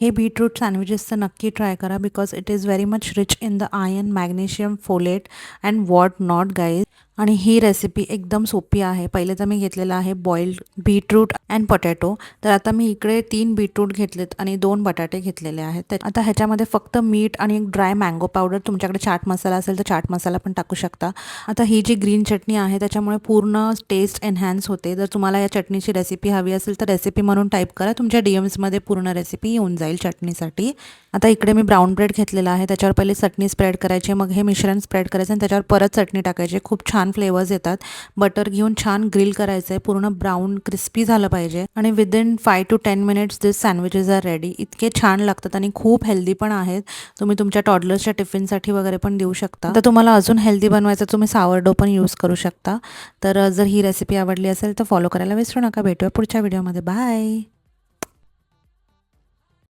हे beetroot sandwiches तर नक्की ट्राय करा because it is very much rich in the iron, magnesium, folate and what not guys. आणि ही recipe एकदम सोपी आहे. पहिले तर मी घेतलेलं आहे बॉइल्ड बीटरूट अँड पोटॅटो. तर आता मी इकडे 3 बीटरूट घेतलेत आणि 2 बटाटे घेतलेले आहेत. आता ह्याच्यामध्ये फक्त मीठ आणि एक ड्राय मँगो पावडर, तुमच्याकडे चाट मसाला असेल तर चाट मसाला पण टाकू शकता. आता ही जी ग्रीन चटणी आहे त्याच्यामुळे पूर्ण टेस्ट एन्हान्स होते. जर तुम्हाला या चटणीची रेसिपी हवी असेल तर रेसिपी म्हणून टाईप करा, तुमच्या DMsमध्ये पूर्ण रेसिपी येऊन जाईल चटणीसाठी. आता इकडे मी ब्राऊन ब्रेड घेतलेला आहे. त्याच्यावर पहिले चटणी स्प्रेड करायची, मग हे मिश्रण स्प्रेड करायचं आणि त्याच्यावर परत चटणी टाकायची. खूप छान फ्लेवर्स येतात. बटर घेऊन छान ग्रिल करायचं आहे, पूर्ण ब्राऊन क्रिस्पी झालं पाहिजे. आणि within 5 to 10 minutes this sandwiches are ready. इतके छान लागतात आणि खूप हेल्दी पण आहेत. तुम्ही तुमच्या टॉडलर्सच्या टिफिनसाठी वगैरे पण देऊ शकता. तर तुम्हाला अजून हेल्दी बनवायचं तुम्ही सावरडो पण यूज करू शकता. तर जर ही रेसिपी आवडली असेल तर फॉलो करायला विसरू नका. भेटूया पुढच्या व्हिडिओमध्ये. बाय.